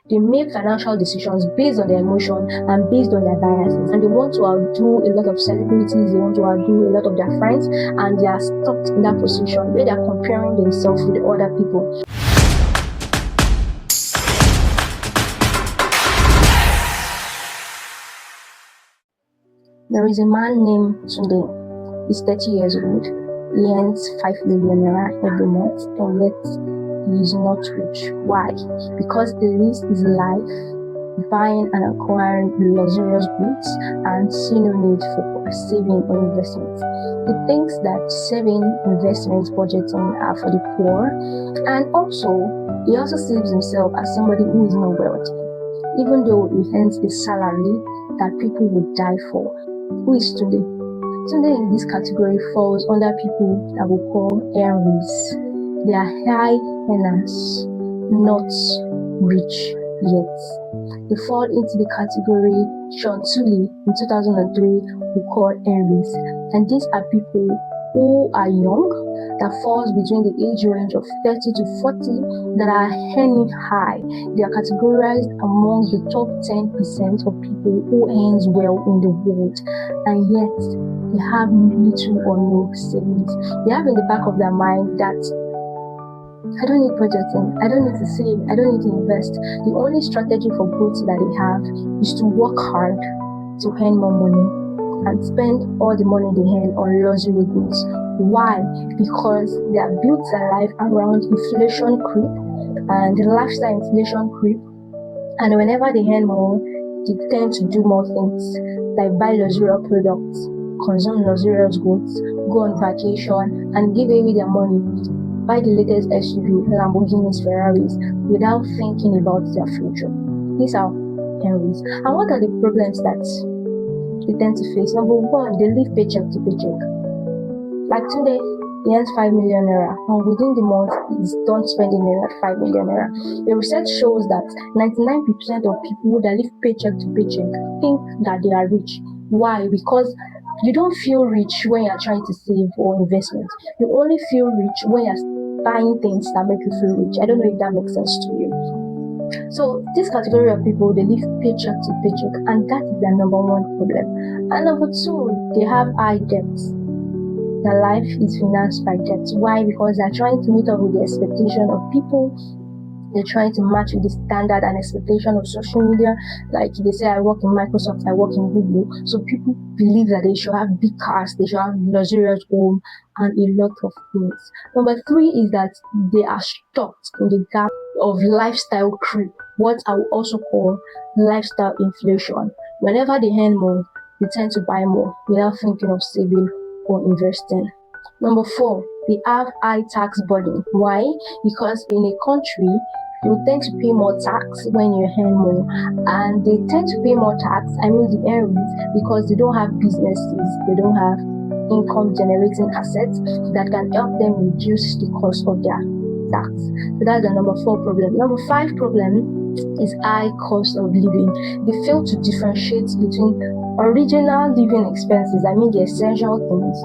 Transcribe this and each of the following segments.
They make financial decisions based on their emotion and based on their biases. And they want to outdo a lot of celebrities, they want to outdo a lot of their friends, and they are stuck in that position where they are comparing themselves with other people. There is a man named Tunde. He's 30 years old. He earns 5 million naira every month, and yet he is not rich. Why? Because he lives his life buying and acquiring luxurious goods and see no need for saving or investment. He thinks that saving, investments, budgeting are for the poor, and he also sees himself as somebody who is not wealthy, even though he earns a salary that people would die for. Who is Tunde? Tunde in this category falls under people that we call earners. They are high earners, not rich yet. They fall into the category Sean Tully in 2003 we call earners. And these are people who are young, that falls between the age range of 30 to 40, that are earning high. They are categorized among the top 10% of people who earns well in the world, and yet they have little or no savings. They have in the back of their mind that I don't need budgeting, I don't need to save, I don't need to invest. The only strategy for growth that they have is to work hard to earn more money and spend all the money they earn on luxury goods. Why? Because they have built their life around inflation creep and the lifestyle inflation creep, and whenever they earn more, they tend to do more things like buy luxurious products, consume luxurious goods, go on vacation, and give away their money, buy the latest SUV, Lamborghinis, Ferraris, without thinking about their future. These are earners. And what are the problems that they tend to face? Number one, they live paycheck to paycheck. Like today, he earns 5 million naira, and within the month, he's done spending that 5 million naira. The research shows that 99% of people that live paycheck to paycheck think that they are rich. Why? Because you don't feel rich when you're trying to save or investment. You only feel rich when you're buying things that make you feel rich. I don't know if that makes sense to you. So this category of people, they live paycheck to paycheck, and that is their number one problem. And number two, they have high debts. Their life is financed by debt. Why? Because they're trying to meet up with the expectation of people. They're trying to match with the standard and expectation of social media. Like they say, I work in Microsoft, I work in Google. So people believe that they should have big cars, they should have luxurious home, and a lot of things. Number three is that they are stuck in the gap of lifestyle creep, what I would also call lifestyle inflation. Whenever they earn more, they tend to buy more without thinking of saving or investing. Number four, they have high tax burden. Why? Because in a country, you tend to pay more tax when you earn more, and they tend to pay more tax, the earners, because they don't have businesses, they don't have income generating assets that can help them reduce the cost of their tax. So that's the number four problem. Number five problem is high cost of living. They fail to differentiate between original living expenses, the essential things,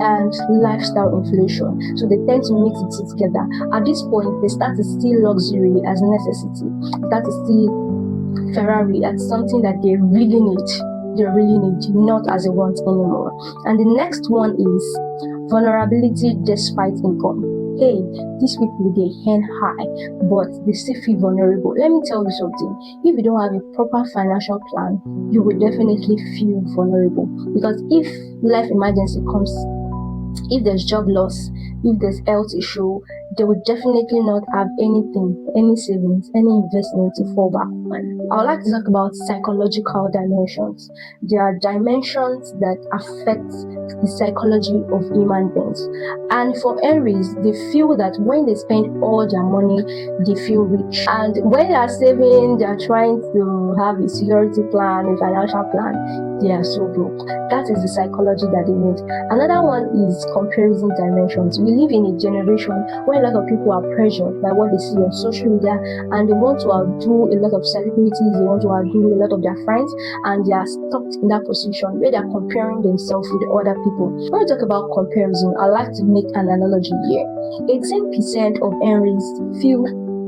and lifestyle inflation. So they tend to mix it together. At this point, they start to see luxury as necessity. They start to see Ferrari as something that they really need. They really need, not as a want anymore. And the next one is vulnerability despite income. Hey, these people, they earn high, but they still feel vulnerable. Let me tell you something. If you don't have a proper financial plan, you will definitely feel vulnerable. Because if life emergency comes, if there's job loss, if there's health issue, they would definitely not have anything, any savings, any investment to fall back on. I would like to talk about psychological dimensions. There are dimensions that affect the psychology of human beings. And for Aries, they feel that when they spend all their money, they feel rich. And when they are saving, they are trying to have a security plan, a financial plan, they are so broke. That is the psychology that they need. Another one is comparison dimensions. We live in a generation where a lot of people are pressured by what they see on social media, and they want to outdo a lot of celebrities, they want to outdo a lot of their friends, and they are stuck in that position where they are comparing themselves with other people. When we talk about comparison, I like to make an analogy here. 18% of Aries feel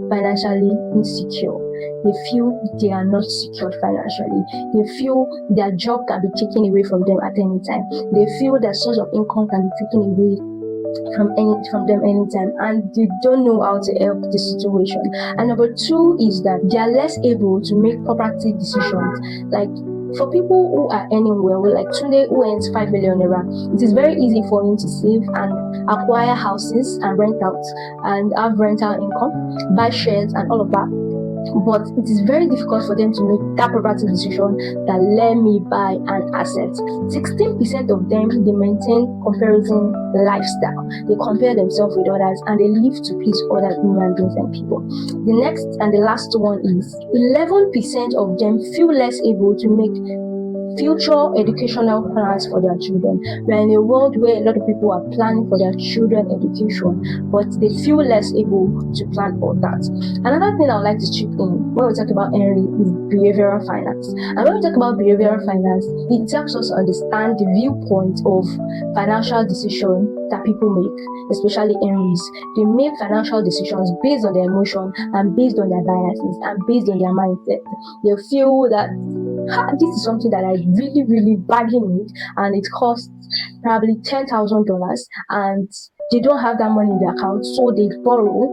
financially insecure. They feel they are not secured financially. They feel their job can be taken away from them at any time. They feel their source of income can be taken away from them anytime, and they don't know how to help the situation. And number two is that they are less able to make property decisions. Like for people who are earning well, like Tunde who earns 5 million naira, it is very easy for him to save and acquire houses and rent out and have rental income, buy shares and all of that. But it is very difficult for them to make that property decision that let me buy an asset. 16% of them, they maintain comparison lifestyle. They compare themselves with others and they live to please other human beings and people. The next and the last one is 11% of them feel less able to make future educational plans for their children. We are in a world where a lot of people are planning for their children education, but they feel less able to plan for that. Another thing I would like to chip in when we talk about Henry is behavioral finance. And when we talk about behavioral finance, it helps us understand the viewpoint of financial decisions that people make, especially Henrys. They make financial decisions based on their emotion and based on their biases and based on their mindset. They feel that this is something that I really badly need, and it costs probably $10,000, and they don't have that money in their account, so they borrow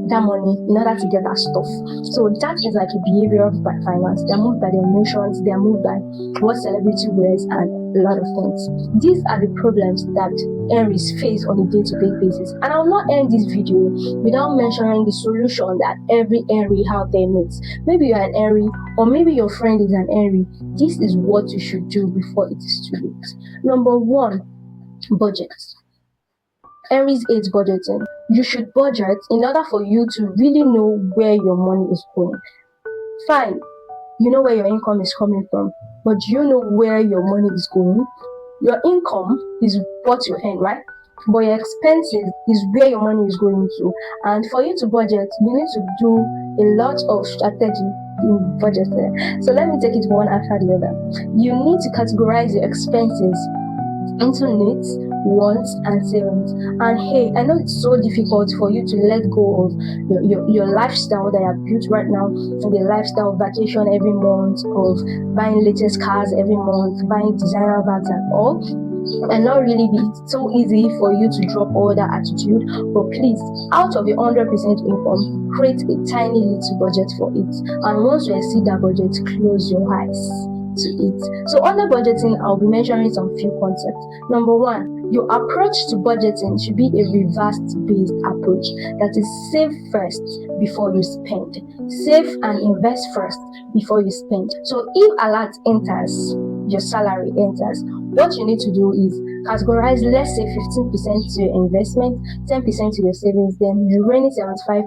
that money in order to get that stuff. So that is like a behavioral finance. They're moved by their emotions, they're moved by what celebrity wears and a lot of things. These are the problems that Henrys face on a day-to-day basis. And I'll not end this video without mentioning the solution that every Henry out there needs. Maybe you're an Henry, or maybe your friend is an Henry. This is what you should do before it is too late. Number one, budget. Henry's hate budgeting. You should budget in order for you to really know where your money is going. Fine, you know where your income is coming from, but do you know where your money is going? Your income is what you earn, right? But your expenses is where your money is going to. And for you to budget, you need to do a lot of strategy in budgeting. So let me take it one after the other. You need to categorize your expenses into needs, wants, and savings. And hey, I know it's so difficult for you to let go of your lifestyle that you have built right now, the lifestyle of vacation every month, of buying latest cars every month, buying designer bags and all, and not really be so easy for you to drop all that attitude. But please, out of your 100% income, create a tiny little budget for it, and once you exceed that budget, close your eyes to it. So under budgeting, I'll be mentioning some few concepts. Number one, your approach to budgeting should be a reverse-based approach. That is, save first before you spend. Save and invest first before you spend. So if alert enters, your salary enters, what you need to do is categorize, let's say 15% to your investment, 10% to your savings, then the remaining 75%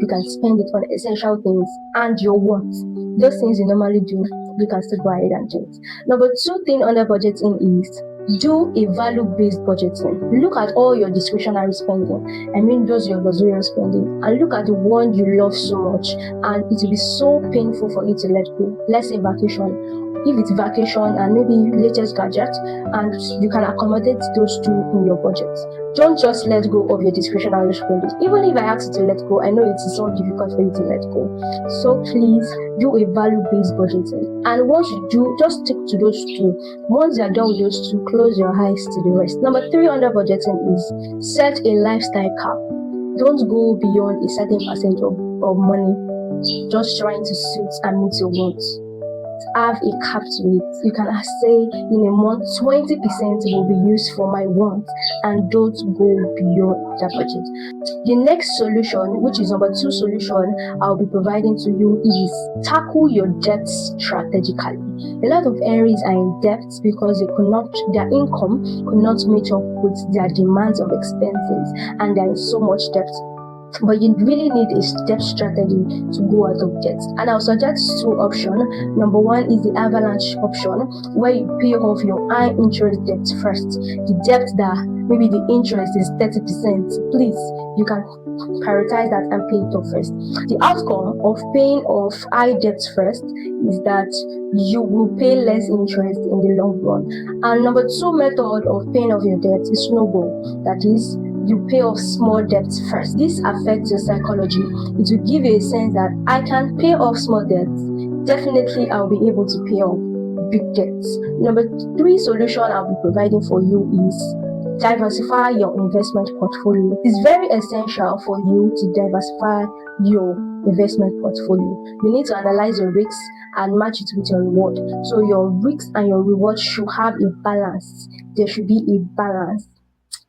you can spend it on essential things and your wants. Those things you normally do, you can still go ahead and do it. Number two thing under budgeting is do a value-based budgeting. Look at all your discretionary spending. I mean, those your luxurious spending, and look at the one you love so much, and it will be so painful for you to let go. Let's say vacation. If it's vacation and maybe latest gadget, and you can accommodate those two in your budget. Don't just let go of your discretionary spending. Even if I ask you to let go, I know it is so difficult for you to let go. So please do a value-based budgeting. And once you do, just stick to those two. Once you're done with those two, close your eyes to the rest. Number three under budgeting is set a lifestyle cap. Don't go beyond a certain percentage of money just trying to suit and meet your wants. Have a cap to it. You can say in a month 20% will be used for my wants, and don't go beyond that budget. The next solution, which is number two solution I'll be providing to you, is tackle your debts strategically. A lot of Henrys are in debt because their income could not meet up with their demands of expenses, and they're in so much debt. But you really need a step strategy to go out of debt. And I'll suggest two options. Number one is the avalanche option, where you pay off your high interest debt first. The debt that maybe the interest is 30%. Please, you can prioritize that and pay it off first. The outcome of paying off high debt first is that you will pay less interest in the long run. And number two method of paying off your debt is snowball. That is, you pay off small debts first. This affects your psychology. It will give you a sense that I can pay off small debts. Definitely, I'll be able to pay off big debts. Number 3 solution I'll be providing for you is diversify your investment portfolio. It's very essential for you to diversify your investment portfolio. You need to analyze your risks and match it with your reward. So your risks and your reward should have a balance. There should be a balance.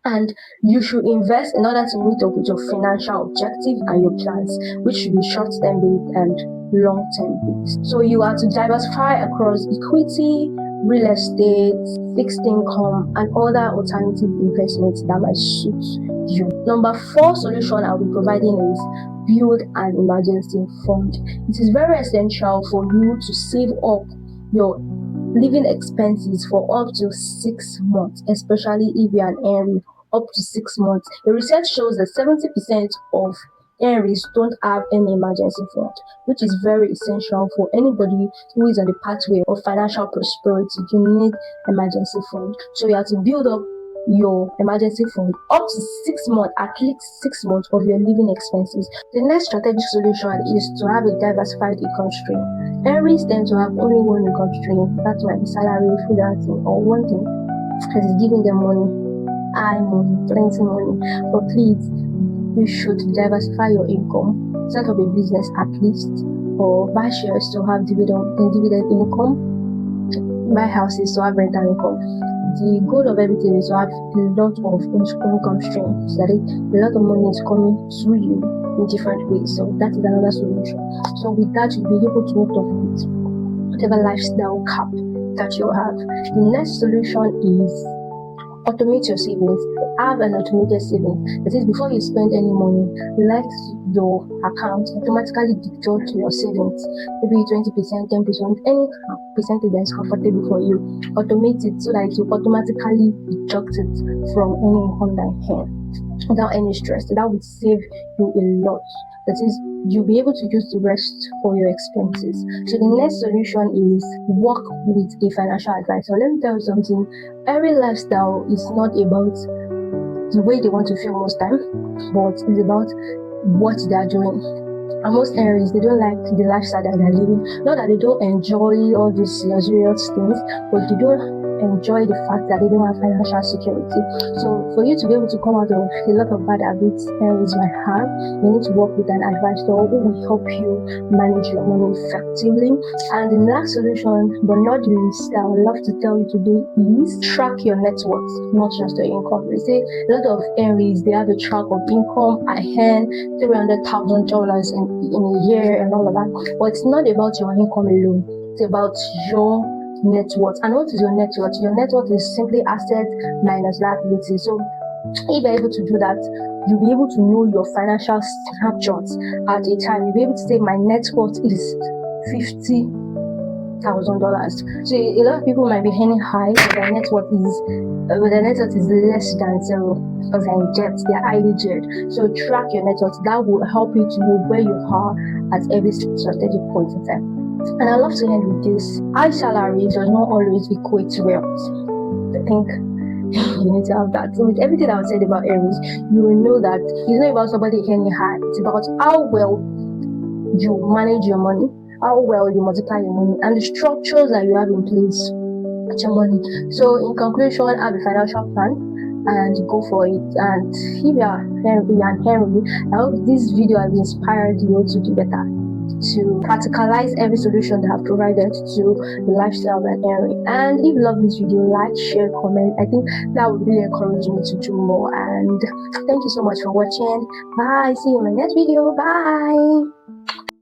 And you should invest in order to meet up with your financial objective and your plans, which should be short-term based and long-term based. So you are to diversify across equity, real estate, fixed income, and other alternative investments that might suit you. Number 4 solution I'll be providing is build an emergency fund. It is very essential for you to save up your living expenses for up to 6 months, especially if you are an earner, up to 6 months. The research shows that 70% of earners don't have any emergency fund, which is very essential for anybody who is on the pathway of financial prosperity. You need emergency fund. So you have to build up your emergency fund up to 6 months, at least 6 months of your living expenses. The next strategic solution is to have a diversified income stream. Earners tend to have only one income stream. That might be salary, freelancing, or one thing that is giving them money, high money, plenty money. But please, you should diversify your income. Set up a business at least, or buy shares to have dividend income, buy houses to have rental income. The goal of everything is to have a lot of income streams, so that a lot of money is coming to you in different ways. So that is another solution. So with that, you'll be able to work off with whatever lifestyle cap that you have. The next solution is automate your savings. Have an automated savings. That is, before you spend any money, let your account automatically deduct your savings. Maybe 20%, 10%, any percentage that is comfortable for you. Automate it so that you automatically deduct it from any income that you have without any stress. That would save you a lot. That is, you'll be able to use the rest for your expenses. So the next solution is work with a financial advisor. Let me tell you something. Every lifestyle is not about the way they want to feel most time, but it's about what they are doing. And most areas, they don't like the lifestyle that they're living. Not that they don't enjoy all these luxurious things, but they don't enjoy the fact that they don't have financial security. So for you to be able to come out of a lot of bad habits areas might have, you need to work with an advisor who will help you manage your money effectively. And the last solution, but not the least, I would love to tell you today is track your net worth, not just the income. They say a lot of areas, they have a track of income. I earn $300,000 in a year and all of that. But it's not about your income alone. It's about your net worth. And what is your net worth? Your net worth is simply asset minus liability. So if you're able to do that, you'll be able to know your financial snapshots at a time. You'll be able to say my net worth is $50,000. So a lot of people might be earning high, but their net worth is less than zero because they're in debt. They're highly debt. So track your net worth. That will help you to know where you are at every strategic point in time. And I love to end with this. High salary does not always equate to wealth. I think you need to have that. So with everything I said about Aries, you will know that it's not about somebody earning high. It's about how well you manage your money, how well you multiply your money, and the structures that you have in place with your money. So in conclusion, have a financial plan and go for it. And if you are Henry, I hope this video has inspired you to do better, to practicalize every solution that I've provided to the lifestyle and area. And if you love this video, like, share, comment. I think that would really encourage me to do more. And thank you so much for watching. Bye. See you in my next video. Bye.